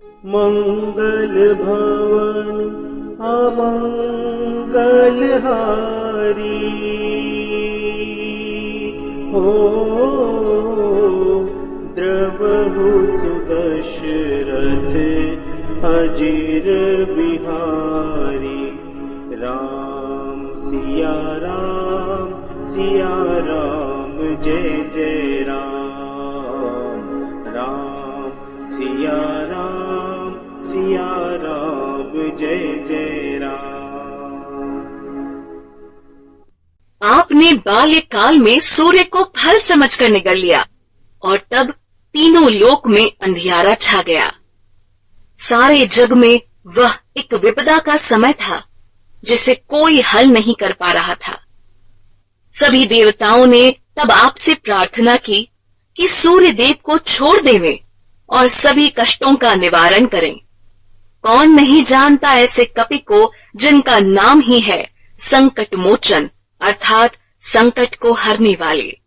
मंगल भवन अमंगल हारी, हो द्रवहु सुदशरथ अजिर बिहारी। राम सिया राम जय जय राम। राम सिया राम जय जय राम। आपने बाल्यकाल में सूर्य को फल समझकर निगल लिया और तब तीनों लोक में अंधियारा छा गया। सारे जग में वह एक विपदा का समय था जिसे कोई हल नहीं कर पा रहा था। सभी देवताओं ने तब आपसे प्रार्थना की कि सूर्य देव को छोड़ देवें और सभी कष्टों का निवारण करें। कौन नहीं जानता ऐसे कपि को जिनका नाम ही है संकट मोचन, अर्थात संकट को हरने वाले।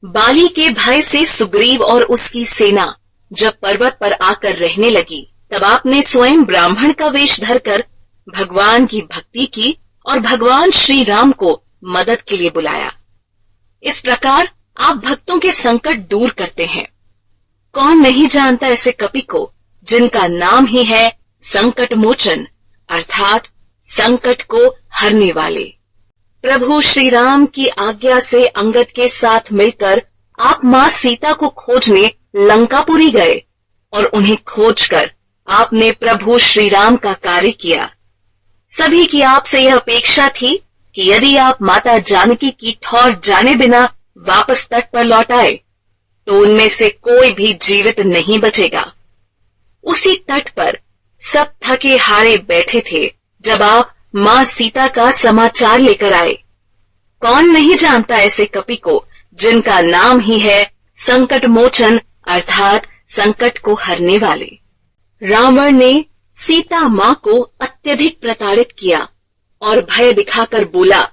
बाली के भय से सुग्रीव और उसकी सेना जब पर्वत पर आकर रहने लगी, तब आपने स्वयं ब्राह्मण का वेश धरकर भगवान की भक्ति की और भगवान श्री राम को मदद के लिए बुलाया। इस प्रकार आप भक्तों के संकट दूर करते हैं। कौन नहीं जानता ऐसे कपि को जिनका नाम ही है संकट मोचन, अर्थात संकट को हरने वाले। प्रभु श्री राम की आज्ञा से अंगद के साथ मिलकर आप मां सीता को खोजने लंकापुरी गए और उन्हें खोजकर आपने प्रभु श्री राम का कार्य किया। सभी की आपसे यह अपेक्षा थी कि यदि आप माता जानकी की ठौर जाने बिना वापस तट पर लौट आए तो उनमें से कोई भी जीवित नहीं बचेगा। उसी तट पर सब थके हारे बैठे थे जब आप मां सीता का समाचार लेकर आए। कौन नहीं जानता ऐसे कपि को जिनका नाम ही है संकट मोचन, अर्थात संकट को हरने वाले। रावण ने सीता मां को अत्यधिक प्रताड़ित किया और भय दिखाकर बोला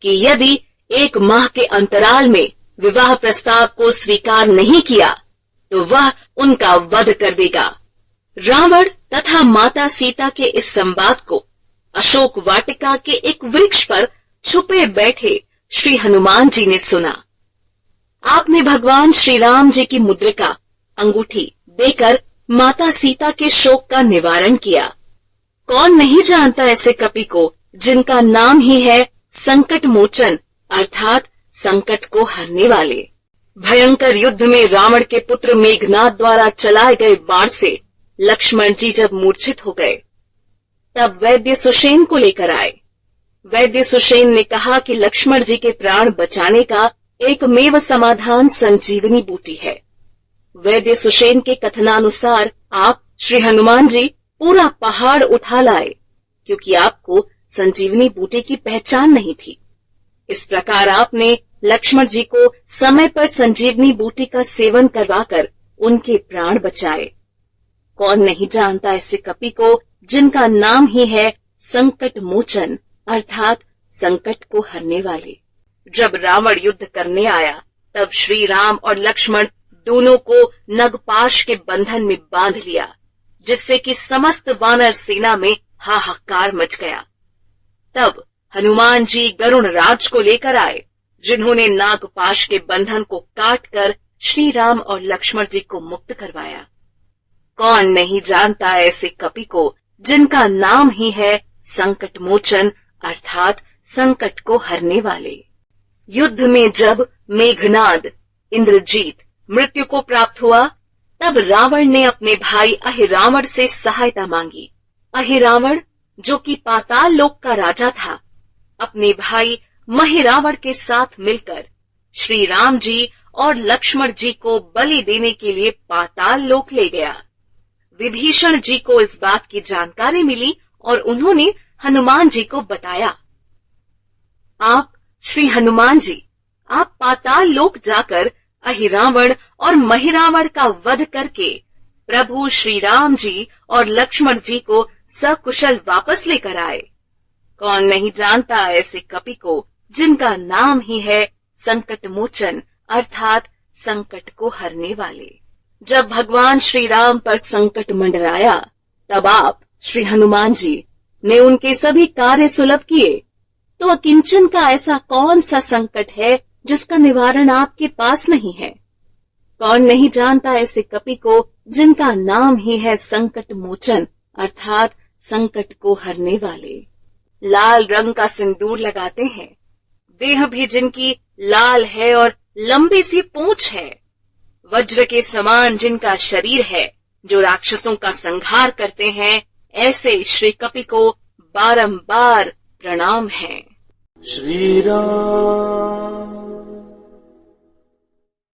कि यदि 1 माह के अंतराल में विवाह प्रस्ताव को स्वीकार नहीं किया तो वह उनका वध कर देगा। रावण तथा माता सीता के इस संवाद को अशोक वाटिका के एक वृक्ष पर छुपे बैठे श्री हनुमान जी ने सुना। आपने भगवान श्री राम जी की मुद्रिका अंगूठी देकर माता सीता के शोक का निवारण किया। कौन नहीं जानता ऐसे कपि को जिनका नाम ही है संकट मोचन, अर्थात संकट को हरने वाले। भयंकर युद्ध में रावण के पुत्र मेघनाद द्वारा चलाए गए बाण से लक्ष्मण जी जब मूर्छित हो गए, तब वैद्य सुषेण को लेकर आए। वैद्य सुषेण ने कहा कि लक्ष्मण जी के प्राण बचाने का एकमेव समाधान संजीवनी बूटी है। वैद्य सुषेण के कथनानुसार आप श्री हनुमान जी पूरा पहाड़ उठा लाए क्योंकि आपको संजीवनी बूटी की पहचान नहीं थी। इस प्रकार आपने लक्ष्मण जी को समय पर संजीवनी बूटी का सेवन करवाकर उनके प्राण बचाए। कौन नहीं जानता ऐसे कपि को जिनका नाम ही है संकट मोचन, अर्थात संकट को हरने वाले। जब रावण युद्ध करने आया तब श्री राम और लक्ष्मण दोनों को नगपाश के बंधन में बांध लिया, जिससे कि समस्त वानर सेना में हाहाकार मच गया। तब हनुमान जी गरुण राज को लेकर आए, जिन्होंने नागपाश के बंधन को काटकर श्री राम और लक्ष्मण जी को मुक्त करवाया। कौन नहीं जानता ऐसे कपि को जिनका नाम ही है संकट मोचन, अर्थात संकट को हरने वाले। युद्ध में जब मेघनाद इंद्रजीत मृत्यु को प्राप्त हुआ, तब रावण ने अपने भाई अहिरावण से सहायता मांगी। अहिरावण, जो कि पाताल लोक का राजा था, अपने भाई महिरावण के साथ मिलकर श्री राम जी और लक्ष्मण जी को बलि देने के लिए पाताल लोक ले गया। विभीषण जी को इस बात की जानकारी मिली और उन्होंने हनुमान जी को बताया। आप श्री हनुमान जी, आप पाताल लोक जाकर अहिरावण और महिरावण का वध करके प्रभु श्री राम जी और लक्ष्मण जी को सकुशल वापस लेकर आए। कौन नहीं जानता ऐसे कपि को जिनका नाम ही है संकट मोचन, अर्थात संकट को हरने वाले। जब भगवान श्री राम पर संकट मंडराया, तब आप श्री हनुमान जी ने उनके सभी कार्य सुलभ किए। तो अकिंचन का ऐसा कौन सा संकट है जिसका निवारण आपके पास नहीं है? कौन नहीं जानता ऐसे कपि को जिनका नाम ही है संकट मोचन, अर्थात संकट को हरने वाले। लाल रंग का सिंदूर लगाते हैं, देह भी जिनकी लाल है और लंबी सी पूंछ है, वज्र के समान जिनका शरीर है, जो राक्षसों का संहार करते हैं, ऐसे श्री कपि को बारंबार प्रणाम है। श्री राम